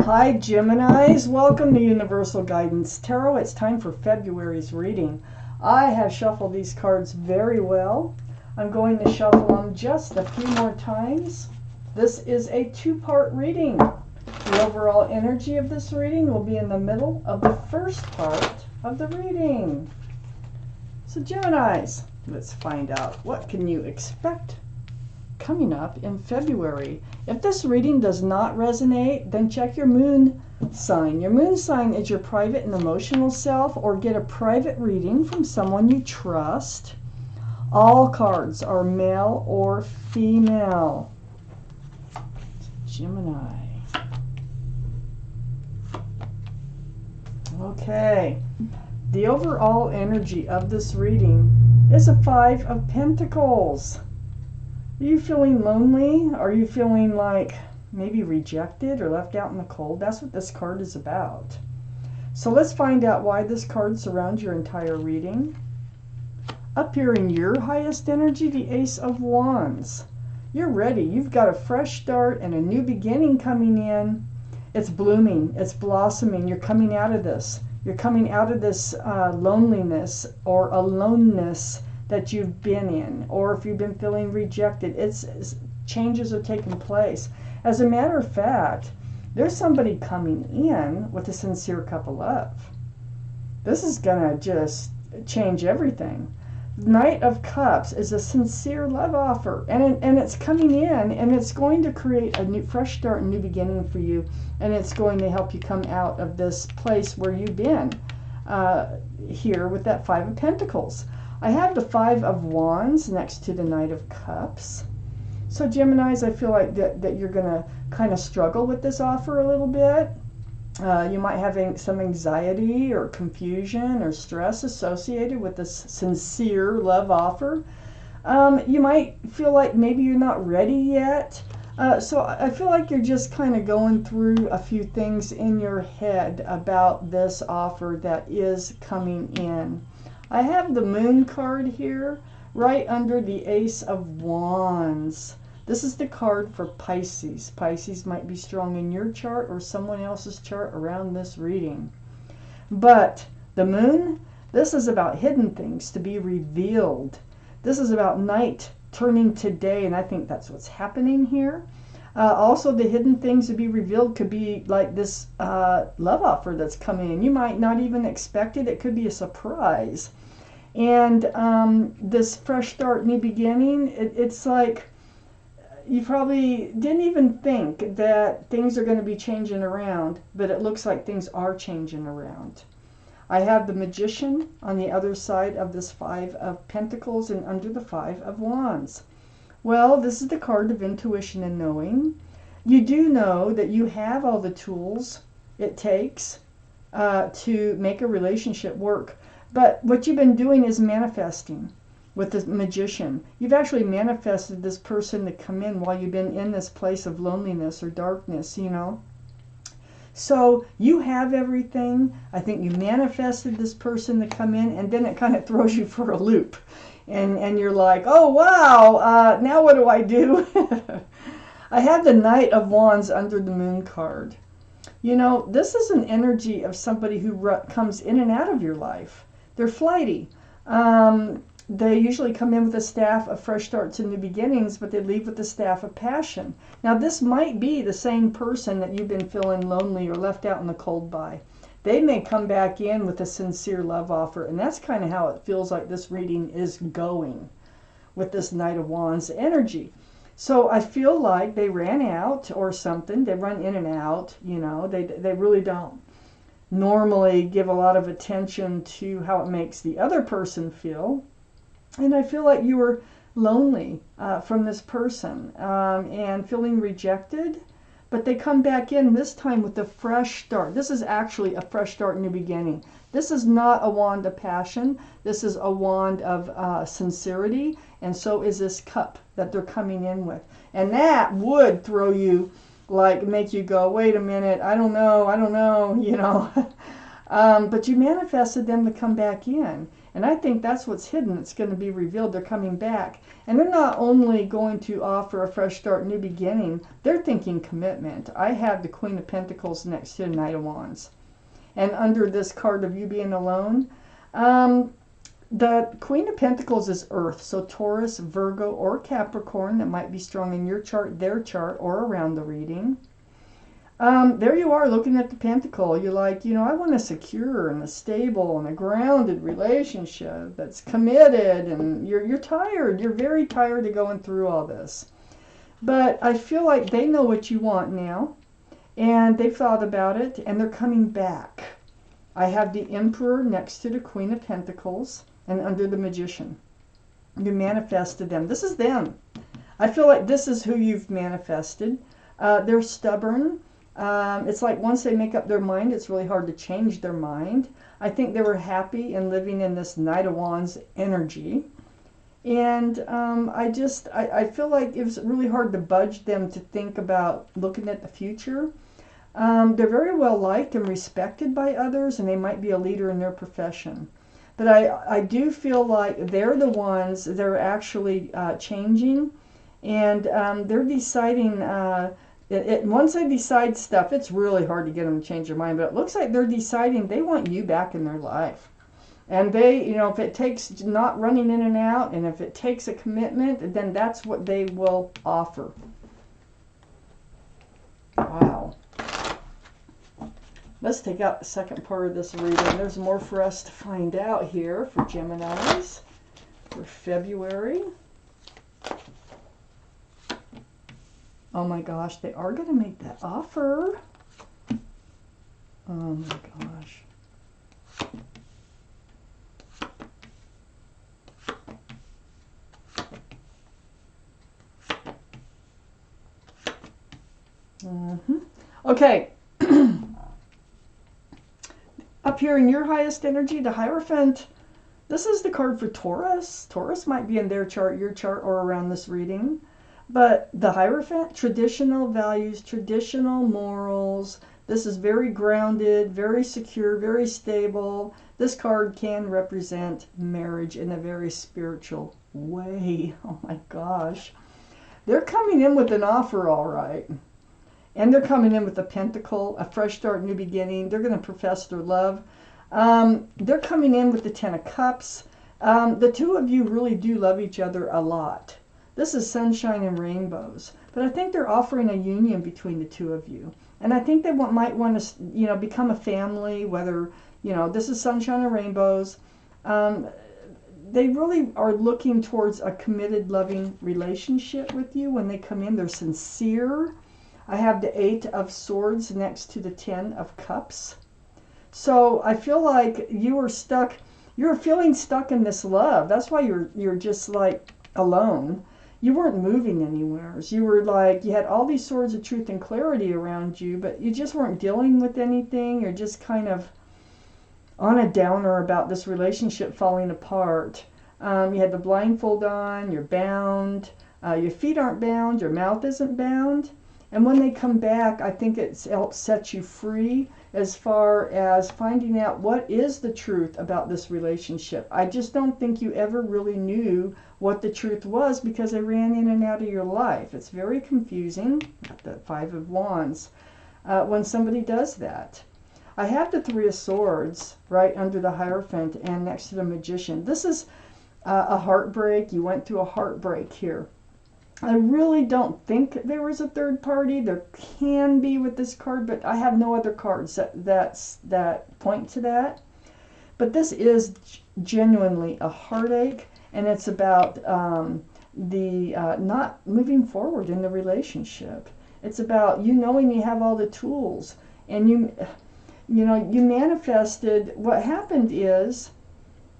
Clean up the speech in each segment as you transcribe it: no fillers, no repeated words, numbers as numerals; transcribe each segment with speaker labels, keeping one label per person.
Speaker 1: Hi Geminis, welcome to Universal Guidance Tarot. It's time for February's reading. I have shuffled these cards very well. I'm going to shuffle them just a few more times. This is a two-part reading. The overall energy of this reading will be in the middle of the first part of the reading. So Geminis, let's find out what can you expect coming up in February. If this reading does not resonate, then check your moon sign. Your moon sign is your private and emotional self, or get a private reading from someone you trust. All cards are male or female. Gemini. Okay. The overall energy of this reading is a Five of Pentacles. Are you feeling lonely? Are you feeling like maybe rejected or left out in the cold? That's what this card is about. So let's find out why this card surrounds your entire reading. Up here in your highest energy, the Ace of Wands. You're ready. You've got a fresh start and a new beginning coming in. It's blooming. It's blossoming. You're coming out of this. You're coming out of this loneliness or aloneness that you've been in, or if you've been feeling rejected. Changes are taking place. As a matter of fact, there's somebody coming in with a sincere cup of love. This is gonna just change everything. Knight of Cups is a sincere love offer, and it's coming in, and it's going to create a new fresh start, a new beginning for you, and it's going to help you come out of this place where you've been here with that Five of Pentacles. I have the Five of Wands next to the Knight of Cups. So Geminis, I feel like that you're going to kind of struggle with this offer a little bit. You might have some anxiety or confusion or stress associated with this sincere love offer. You might feel like maybe you're not ready yet. So I feel like you're just kind of going through a few things in your head about this offer that is coming in. I have the Moon card here right under the Ace of Wands. This is the card for Pisces. Pisces might be strong in your chart or someone else's chart around this reading. But the Moon, this is about hidden things to be revealed. This is about night turning to day, and I think that's what's happening here. Also, the hidden things to be revealed could be like this love offer that's coming in. You might not even expect it. It could be a surprise. And this fresh start, new beginning, it's like you probably didn't even think that things are going to be changing around, but it looks like things are changing around. I have the Magician on the other side of this Five of Pentacles and under the Five of Wands. Well, this is the card of intuition and knowing. You do know that you have all the tools it takes to make a relationship work. But what you've been doing is manifesting with the Magician. You've actually manifested this person to come in while you've been in this place of loneliness or darkness, you know. So you have everything. I think you manifested this person to come in, and then it kind of throws you for a loop. And you're like, oh, wow, now what do I do? I have the Knight of Wands under the Moon card. You know, this is an energy of somebody who comes in and out of your life. They're flighty. They usually come in with a staff of fresh starts and new beginnings, but they leave with the staff of passion. Now, this might be the same person that you've been feeling lonely or left out in the cold by. They may come back in with a sincere love offer, and that's kind of how it feels like this reading is going with this Knight of Wands energy. So I feel like they ran out or something. They run in and out, you know. They really don't normally give a lot of attention to how it makes the other person feel. And I feel like you were lonely from this person and feeling rejected. But they come back in this time with a fresh start. This is actually a fresh start, new beginning. This is not a wand of passion. This is a wand of sincerity. And so is this cup that they're coming in with. And that would throw you, like, make you go, wait a minute, I don't know, you know. But you manifested them to come back in. And I think that's what's hidden. It's going to be revealed. They're coming back. And they're not only going to offer a fresh start, new beginning, they're thinking commitment. I have the Queen of Pentacles next to the Knight of Wands. And under this card of you being alone, the Queen of Pentacles is Earth. So Taurus, Virgo, or Capricorn, that might be strong in your chart, their chart, or around the reading. There you are looking at the Pentacle. You're like, I want a secure and a stable and a grounded relationship that's committed, and you're tired. You're very tired of going through all this. But I feel like they know what you want now, and they've thought about it, and they're coming back. I have the Emperor next to the Queen of Pentacles and under the Magician. You manifested them. This is them. I feel like this is who you've manifested. They're stubborn. It's like once they make up their mind, it's really hard to change their mind. I think they were happy in living in this Knight of Wands energy. And I feel like it was really hard to budge them to think about looking at the future. They're very well liked and respected by others, and they might be a leader in their profession. But I do feel like they're the ones that are actually changing, and they're deciding. Once they decide stuff, it's really hard to get them to change their mind. But it looks like they're deciding they want you back in their life. And they, if it takes not running in and out, and if it takes a commitment, then that's what they will offer. Wow. Let's take out the second part of this reading. There's more for us to find out here for Geminis for February. Oh my gosh, they are going to make that offer. Oh my gosh. Okay. Up here in your highest energy, the Hierophant. This is the card for Taurus. Taurus might be in their chart, your chart, or around this reading. But the Hierophant, traditional values, traditional morals. This is very grounded, very secure, very stable. This card can represent marriage in a very spiritual way. Oh my gosh. They're coming in with an offer, all right. And they're coming in with a pentacle, a fresh start, new beginning. They're going to profess their love. They're coming in with the Ten of Cups. The two of you really do love each other a lot. This is sunshine and rainbows. But I think they're offering a union between the two of you. And I think they might want to, become a family, whether, this is sunshine and rainbows. They really are looking towards a committed, loving relationship with you when they come in. They're sincere. I have the 8 of Swords next to the 10 of Cups. So I feel like you were stuck. You're feeling stuck in this love. That's why you're just like alone. You weren't moving anywhere. You were like, you had all these swords of truth and clarity around you, but you just weren't dealing with anything. You're just kind of on a downer about this relationship falling apart. You had the blindfold on, you're bound, your feet aren't bound, your mouth isn't bound. And when they come back, I think it helps set you free as far as finding out what is the truth about this relationship. I just don't think you ever really knew what the truth was because they ran in and out of your life. It's very confusing, the 5 of Wands, when somebody does that. I have the 3 of Swords right under the Hierophant and next to the Magician. This is a heartbreak. You went through a heartbreak here. I really don't think there was a third party. There can be with this card, but I have no other cards that point to that. But this is genuinely a heartache, and it's about not moving forward in the relationship. It's about you knowing you have all the tools, and you manifested. What happened is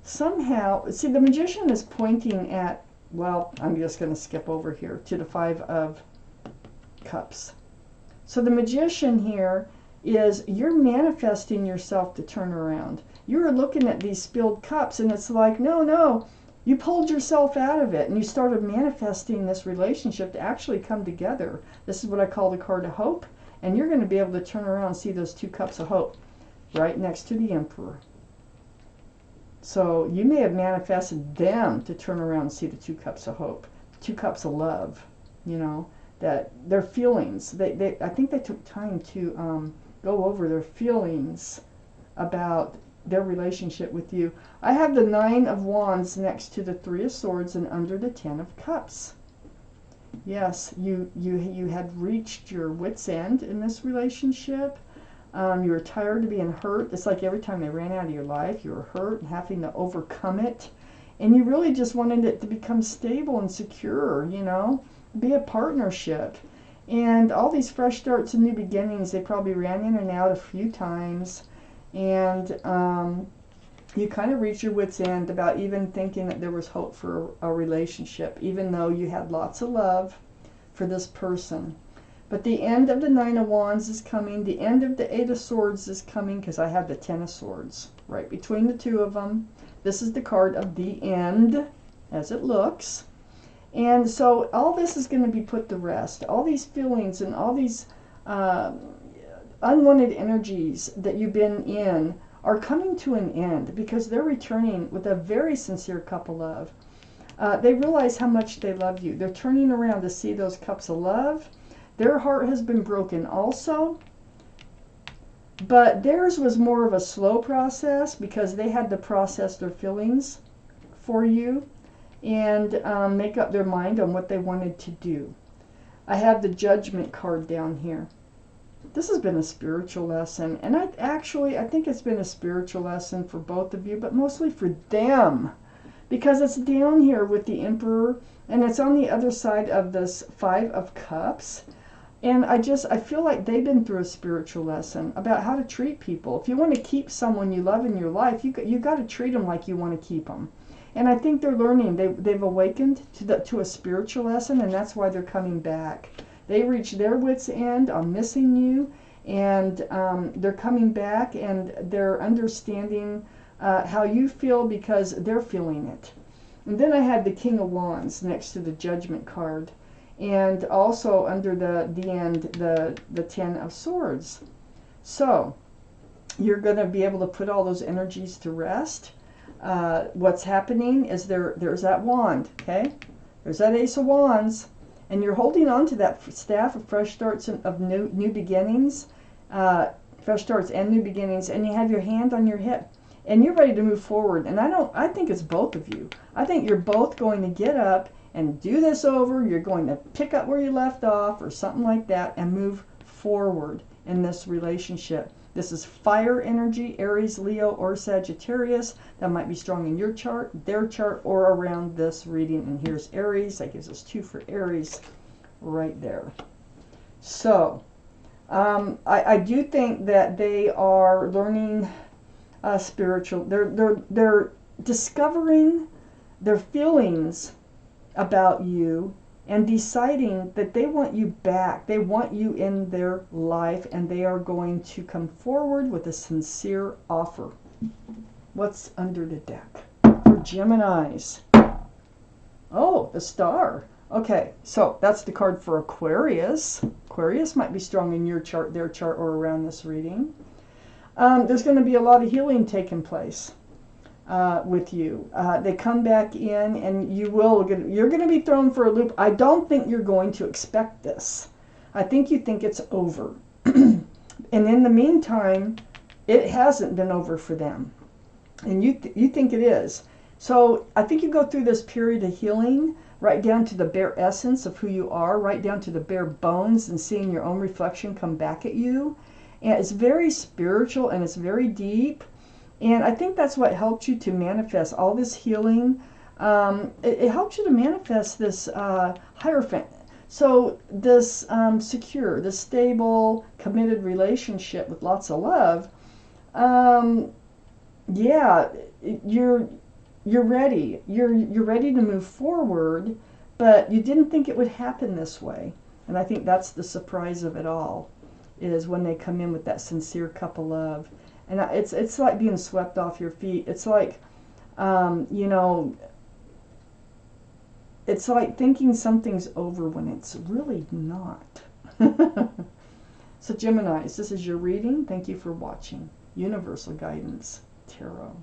Speaker 1: somehow, see, the Magician is pointing at, well, I'm just going to skip over here to the 5 of Cups. So the Magician here is you're manifesting yourself to turn around. You're looking at these spilled cups and it's like, no, you pulled yourself out of it and you started manifesting this relationship to actually come together. This is what I call the card of hope, and you're going to be able to turn around and see those 2 cups of hope right next to the Emperor. So you may have manifested them to turn around and see the 2 cups of hope, 2 cups of love, you know, that their feelings, I think they took time to go over their feelings about their relationship with you. I have the 9 of Wands next to the 3 of Swords and under the 10 of Cups. Yes, you had reached your wit's end in this relationship. You were tired of being hurt. It's like every time they ran out of your life, you were hurt and having to overcome it. And you really just wanted it to become stable and secure, you know, be a partnership. And all these fresh starts and new beginnings, they probably ran in and out a few times. And you kind of reached your wit's end about even thinking that there was hope for a relationship, even though you had lots of love for this person. But the end of the 9 of Wands is coming. The end of the 8 of Swords is coming, because I have the 10 of Swords right between the 2 of them. This is the card of the end, as it looks. And so all this is going to be put to rest. All these feelings and all these unwanted energies that you've been in are coming to an end, because they're returning with a very sincere cup of love. They realize how much they love you. They're turning around to see those cups of love. Their heart has been broken also, but theirs was more of a slow process, because they had to process their feelings for you and make up their mind on what they wanted to do. I have the Judgment card down here. This has been a spiritual lesson, and I think it's been a spiritual lesson for both of you, but mostly for them, because it's down here with the Emperor, and it's on the other side of this 5 of Cups. And I feel like they've been through a spiritual lesson about how to treat people. If you want to keep someone you love in your life, you got to treat them like you want to keep them. And I think they're learning. They've awakened to a spiritual lesson, and that's why they're coming back. They reached their wit's end on missing you, and they're coming back, and they're understanding how you feel, because they're feeling it. And then I had the King of Wands next to the Judgment card, and also under the end, the 10 of Swords. So you're going to be able to put all those energies to rest. What's happening is there's that wand, okay? There's that Ace of Wands, and you're holding on to that staff of fresh starts and of new beginnings, fresh starts and new beginnings, and you have your hand on your hip, and you're ready to move forward. And I think it's both of you. I think you're both going to get up and do this over. You're going to pick up where you left off or something like that and move forward in this relationship. This is fire energy, Aries, Leo, or Sagittarius. That might be strong in your chart, their chart, or around this reading. And here's Aries. That gives us 2 for Aries right there. So I do think that they are learning spiritual. They're discovering their feelings about you and deciding that they want you back. They want you in their life, and they are going to come forward with a sincere offer. What's under the deck for Geminis? Oh, the Star. Okay, so that's the card for Aquarius. Aquarius might be strong in your chart, their chart, or around this reading. There's going to be a lot of healing taking place with you. They come back in, and you're going to be thrown for a loop. I don't think you're going to expect this. I think you think it's over. And in the meantime, it hasn't been over for them. And you think it is. So I think you go through this period of healing, right down to the bare essence of who you are, right down to the bare bones, and seeing your own reflection come back at you. And it's very spiritual, and it's very deep. And I think that's what helped you to manifest all this healing. It helps you to manifest this Hierophant. So this secure, this stable, committed relationship with lots of love. Yeah, you're ready. You're ready to move forward, but you didn't think it would happen this way. And I think that's the surprise of it all, is when they come in with that sincere cup of love. And it's like being swept off your feet. It's like, it's like thinking something's over when it's really not. So Geminis, this is your reading. Thank you for watching. Universal Guidance Tarot.